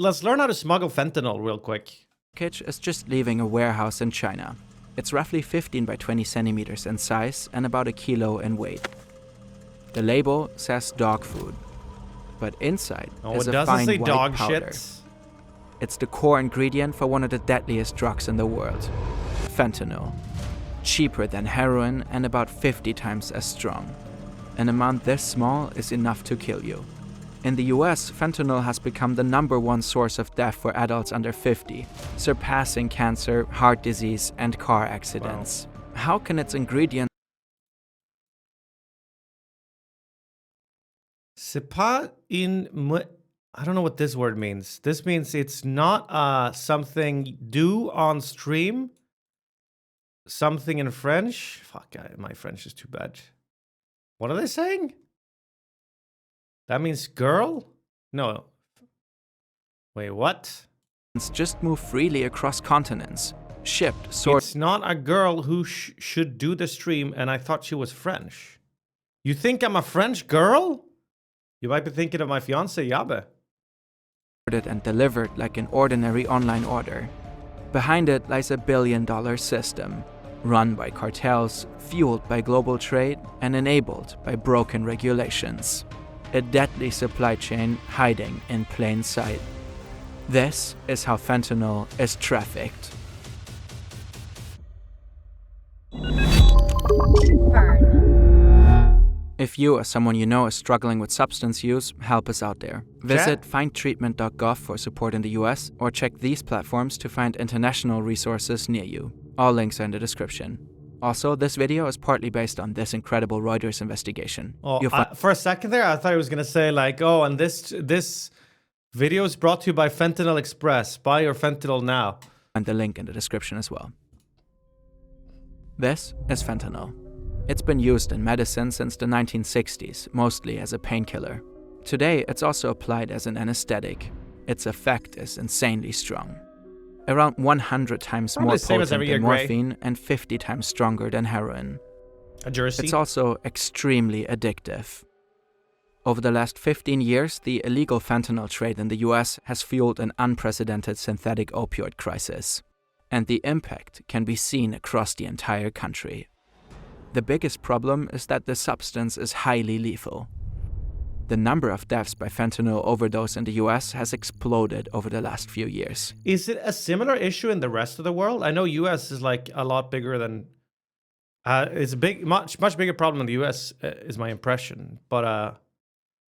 let's learn how to smuggle fentanyl real quick. Package is just leaving a warehouse in China. It's roughly 15 by 20 centimeters in size and about a kilo in weight. The label says dog food, but inside is a fine white dog powder. shit. It's the core ingredient for one of the deadliest drugs in the world, fentanyl. Cheaper than heroin and about 50 times as strong. An amount this small is enough to kill you. In the US, fentanyl has become the #1 source of death for adults under 50, surpassing cancer, heart disease, and car accidents. Wow. How can its ingredients I don't know what this word means. This means it's not something do on stream. Something in French. Fuck, my French is too bad. What are they saying? That means girl? No. Wait, what? just move freely across continents, shipped, sorted. It's not a girl who should do the stream, and I thought she was French. You think I'm a French girl? You might be thinking of my fiance, Yabe. And delivered like an ordinary online order. Behind it lies a billion-dollar system, run by cartels, fueled by global trade, and enabled by broken regulations. A deadly supply chain hiding in plain sight. This is how fentanyl is trafficked. Fern. If you or someone you know is struggling with substance use, help us out there. Visit findtreatment.gov for support in the US, or check these platforms to find international resources near you. All links are in the description. Also, this video is partly based on this incredible Reuters investigation. Oh, for a second there, I thought I was going to say like, oh, and this video is brought to you by Fentanyl Express. Buy your fentanyl now. And the link in the description as well. This is fentanyl. It's been used in medicine since the 1960s, mostly as a painkiller. Today, it's also applied as an anesthetic. Its effect is insanely strong. Around 100 times more potent than morphine and 50 times stronger than heroin. A jersey. It's also extremely addictive. Over the last 15 years, the illegal fentanyl trade in the US has fueled an unprecedented synthetic opioid crisis. And the impact can be seen across the entire country. The biggest problem is that the substance is highly lethal. The number of deaths by fentanyl overdose in the US has exploded over the last few years. Is it a similar issue in the rest of the world? I know US is like a lot bigger than... it's a much bigger problem in the US, is my impression. But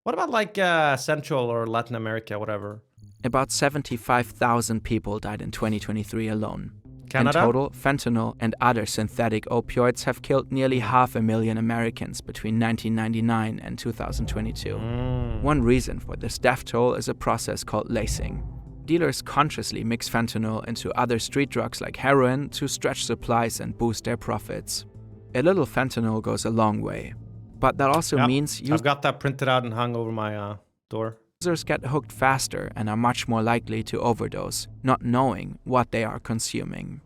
what about like Central or Latin America, whatever? About 75,000 people died in 2023 alone. Canada? In total, fentanyl and other synthetic opioids have killed nearly 500,000 Americans between 1999 and 2022. One reason for this death toll is a process called lacing. Dealers consciously mix fentanyl into other street drugs like heroin to stretch supplies and boost their profits. A little fentanyl goes a long way. But that also means I've got that printed out and hung over my door. Users get hooked faster and are much more likely to overdose, not knowing what they are consuming.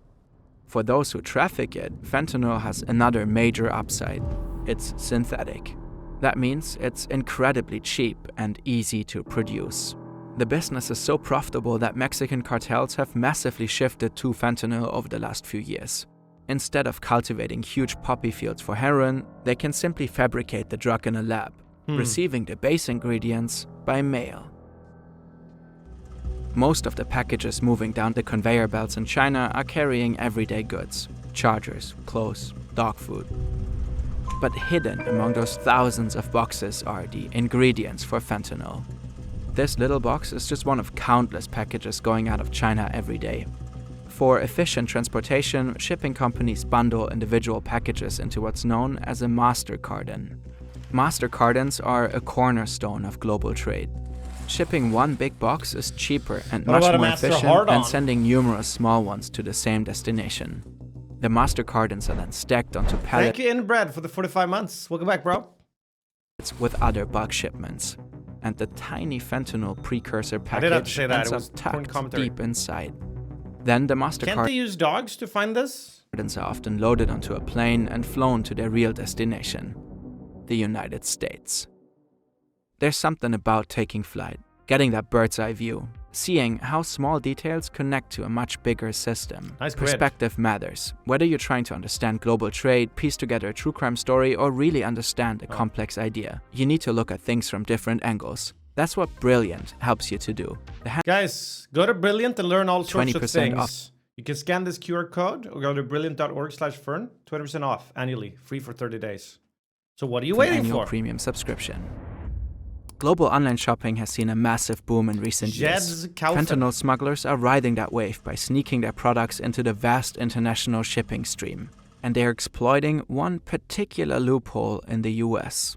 For those who traffic it, fentanyl has another major upside. It's synthetic. That means it's incredibly cheap and easy to produce. The business is so profitable that Mexican cartels have massively shifted to fentanyl over the last few years. Instead of cultivating huge poppy fields for heroin, they can simply fabricate the drug in a lab, receiving the base ingredients by mail. Most of the packages moving down the conveyor belts in China are carrying everyday goods, chargers, clothes, dog food. But hidden among those thousands of boxes are the ingredients for fentanyl. This little box is just one of countless packages going out of China every day. For efficient transportation, shipping companies bundle individual packages into what's known as a master carton. Master cartons are a cornerstone of global trade. Shipping one big box is cheaper and much more efficient than sending numerous small ones to the same destination. The master cartons are then stacked onto pallets. Thank you, Inbred, for the 45 months. Welcome back, bro. With other bulk shipments. And the tiny fentanyl precursor package ends up tucked deep inside. Then the master cartons... Can't they use dogs to find this? Are often loaded onto a plane and flown to their real destination. The United States. There's something about taking flight, getting that bird's eye view, seeing how small details connect to a much bigger system. Nice grid. Perspective matters. Whether you're trying to understand global trade, piece together a true crime story, or really understand a complex idea, you need to look at things from different angles. That's what Brilliant helps you to do. Guys, go to Brilliant and learn all sorts of 20% things. off. You can scan this QR code or go to brilliant.org/fern. 20% off annually, free for 30 days. So what are you For an waiting annual for? premium subscription. Global online shopping has seen a massive boom in recent years. Fentanyl smugglers are riding that wave by sneaking their products into the vast international shipping stream. And they're exploiting one particular loophole in the US.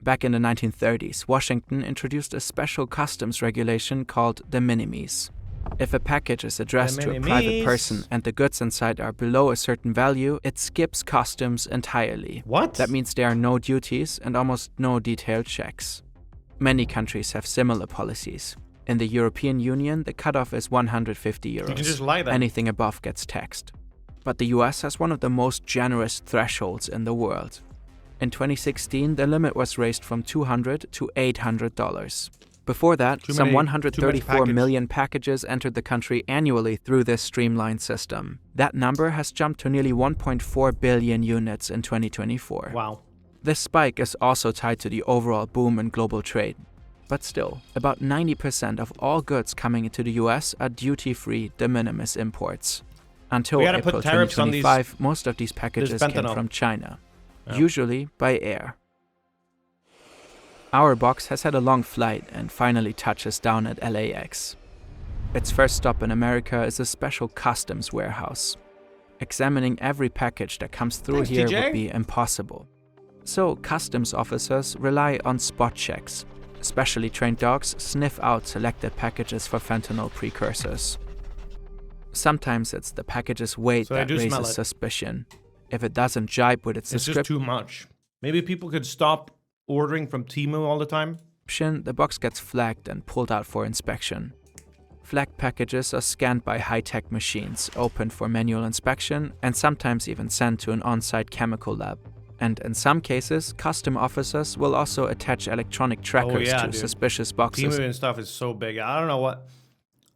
Back in the 1930s, Washington introduced a special customs regulation called the minimis. If a package is addressed to a private person and the goods inside are below a certain value, it skips customs entirely. What? That means there are no duties and almost no detailed checks. Many countries have similar policies. In the European Union, the cutoff is 150 euros. You can just lie then. Anything above gets taxed. But the US has one of the most generous thresholds in the world. In 2016, the limit was raised from $200 to $800. Before that, some 134 million packages entered the country annually through this streamlined system. That number has jumped to nearly 1.4 billion units in 2024. Wow. This spike is also tied to the overall boom in global trade. But still, about 90% of all goods coming into the US are duty-free de minimis imports. Until April 2025, most of these packages came from China, usually by air. Our box has had a long flight and finally touches down at LAX. Its first stop in America is a special customs warehouse. Examining every package that comes through here would be impossible. So customs officers rely on spot checks. Specially trained dogs sniff out selected packages for fentanyl precursors. Sometimes it's the package's weight that raises suspicion. If it doesn't jibe with its description, it's just too much. Maybe people could stop ordering from Temu all the time. The box gets flagged and pulled out for inspection. Flagged packages are scanned by high-tech machines, opened for manual inspection, and sometimes even sent to an on-site chemical lab. And in some cases, custom officers will also attach electronic trackers to suspicious boxes. Temu and stuff is so big. I don't know what.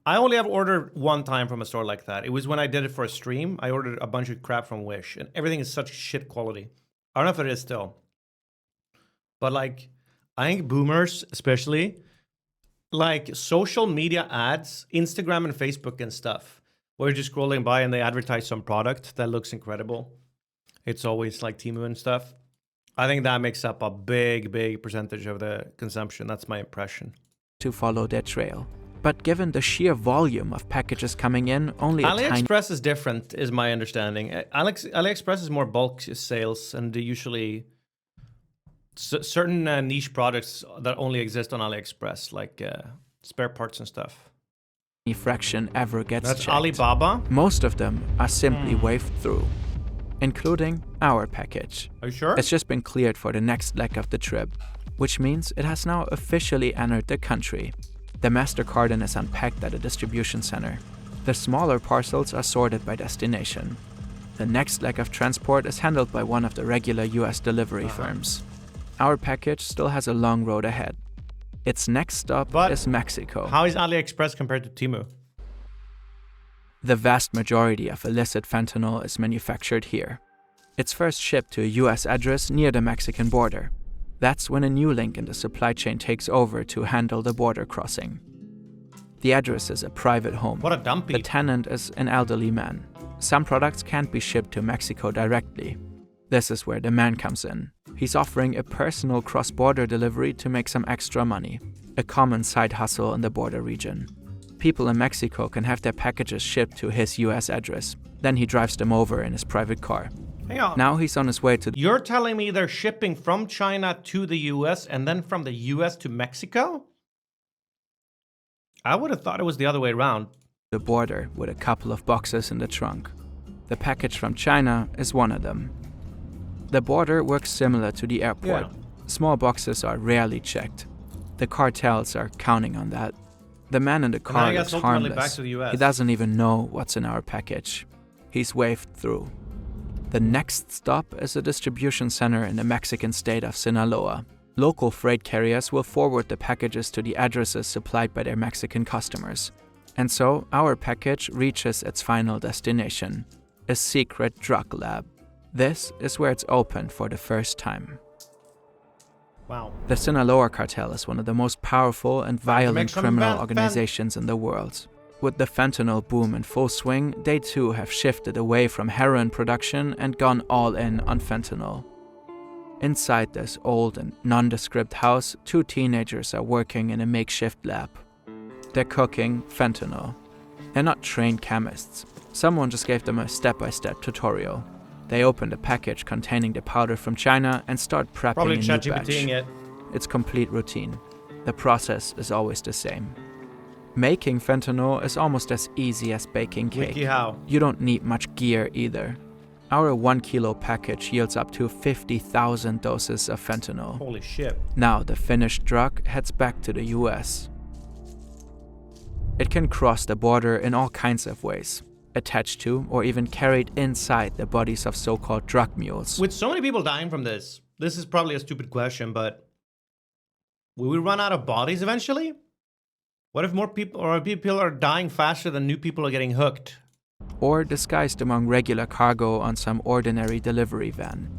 I only have ordered one time from a store like that. It was when I did it for a stream. I ordered a bunch of crap from Wish, and everything is such shit quality. I don't know if it is still. But like, I think boomers, especially, like social media ads, Instagram and Facebook and stuff, where you're just scrolling by and they advertise some product that looks incredible. It's always like Temu and stuff. I think that makes up a big, big percentage of the consumption. That's my impression. To follow their trail. But given the sheer volume of packages coming in, only AliExpress is different, is my understanding. AliExpress is more bulk sales, and they usually certain niche products that only exist on AliExpress, like spare parts and stuff. Any fraction ever gets checked. Alibaba? Most of them are simply waved through, including our package. Are you sure? It's just been cleared for the next leg of the trip, which means it has now officially entered the country. The master carton is unpacked at a distribution center. The smaller parcels are sorted by destination. The next leg of transport is handled by one of the regular US delivery firms. Our package still has a long road ahead. Its next stop is Mexico. How is AliExpress compared to Temu? The vast majority of illicit fentanyl is manufactured here. It's first shipped to a US address near the Mexican border. That's when a new link in the supply chain takes over to handle the border crossing. The address is a private home. What a dumpy. The tenant is an elderly man. Some products can't be shipped to Mexico directly. This is where the man comes in. He's offering a personal cross-border delivery to make some extra money, a common side hustle in the border region. People in Mexico can have their packages shipped to his US address. Then he drives them over in his private car. Hang on. Now he's on his way to... You're telling me they're shipping from China to the US and then from the US to Mexico? I would have thought it was the other way around. The border with a couple of boxes in the trunk. The package from China is one of them. The border works similar to the airport. Small boxes are rarely checked. The cartels are counting on that. The man in the car looks harmless. He doesn't even know what's in our package. He's waved through. The next stop is a distribution center in the Mexican state of Sinaloa. Local freight carriers will forward the packages to the addresses supplied by their Mexican customers. And so, our package reaches its final destination, a secret drug lab. This is where it's opened for the first time. Wow. The Sinaloa cartel is one of the most powerful and violent criminal organizations in the world. With the fentanyl boom in full swing, they too have shifted away from heroin production and gone all in on fentanyl. Inside this old and nondescript house, 2 teenagers are working in a makeshift lab. They're cooking fentanyl. They're not trained chemists. Someone just gave them a step-by-step tutorial. They open the package containing the powder from China and start prepping Probably a new ChatGPTing batch. it. It's complete routine. The process is always the same. Making fentanyl is almost as easy as baking cake. Wiki how. You don't need much gear either. Our 1 kilo package yields up to 50,000 doses of fentanyl. Holy shit. Now the finished drug heads back to the US. It can cross the border in all kinds of ways, attached to or even carried inside the bodies of so-called drug mules. With so many people dying from this is probably a stupid question, but will we run out of bodies eventually? What if more people are dying faster than new people are getting hooked? Or disguised among regular cargo on some ordinary delivery van.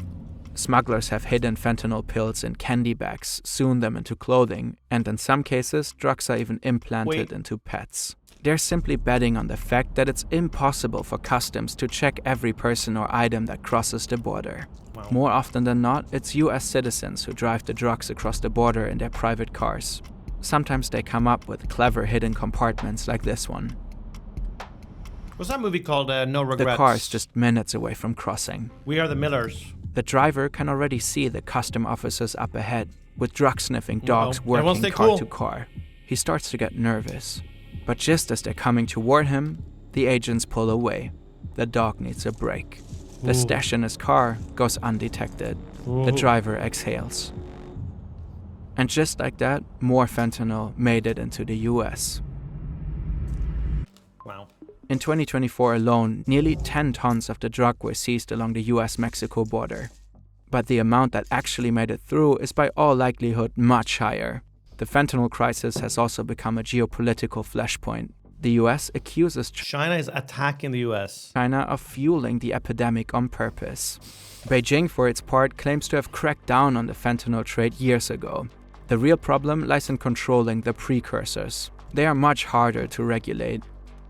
Smugglers have hidden fentanyl pills in candy bags, sewn them into clothing, and in some cases, drugs are even implanted into pets. They're simply betting on the fact that it's impossible for customs to check every person or item that crosses the border. Wow. More often than not, it's US citizens who drive the drugs across the border in their private cars. Sometimes they come up with clever hidden compartments like this one. What's that movie called? No Regrets? The car is just minutes away from crossing. We Are the Millers. The driver can already see the custom officers up ahead, with drug-sniffing dogs working car to car. He starts to get nervous. But just as they're coming toward him, the agents pull away. The dog needs a break. The stash in his car goes undetected. The driver exhales. And just like that, more fentanyl made it into the US. Wow. In 2024 alone, nearly 10 tons of the drug were seized along the US-Mexico border. But the amount that actually made it through is by all likelihood much higher. The fentanyl crisis has also become a geopolitical flashpoint. The US accuses China is attacking the US. China of fueling the epidemic on purpose. Beijing, for its part, claims to have cracked down on the fentanyl trade years ago. The real problem lies in controlling the precursors. They are much harder to regulate.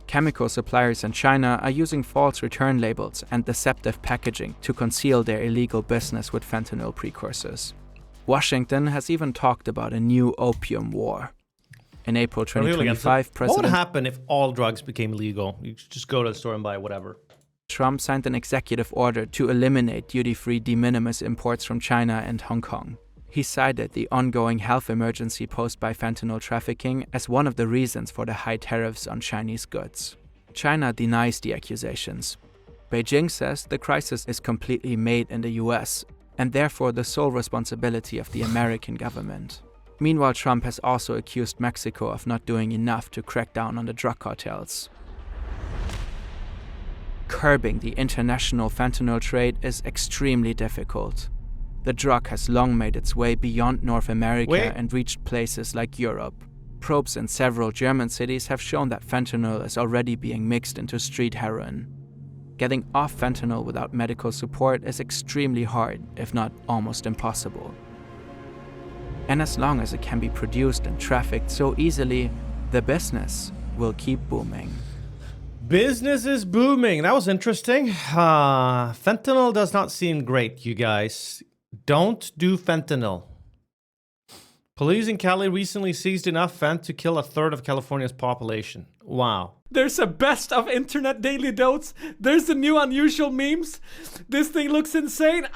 Chemical suppliers in China are using false return labels and deceptive packaging to conceal their illegal business with fentanyl precursors. Washington has even talked about a new opium war. In April 2025, What would happen if all drugs became legal? You could just go to the store and buy whatever. Trump signed an executive order to eliminate duty-free de minimis imports from China and Hong Kong. He cited the ongoing health emergency posed by fentanyl trafficking as one of the reasons for the high tariffs on Chinese goods. China denies the accusations. Beijing says the crisis is completely made in the US, and therefore the sole responsibility of the American government. Meanwhile, Trump has also accused Mexico of not doing enough to crack down on the drug cartels. Curbing the international fentanyl trade is extremely difficult. The drug has long made its way beyond North America and reached places like Europe. Probes in several German cities have shown that fentanyl is already being mixed into street heroin. Getting off fentanyl without medical support is extremely hard, if not almost impossible. And as long as it can be produced and trafficked so easily, the business will keep booming. Business is booming. That was interesting. Fentanyl does not seem great, you guys. Don't do fentanyl. Police in Cali recently seized enough fent to kill a third of California's population. Wow. There's a best of internet daily notes. There's the new unusual memes. This thing looks insane.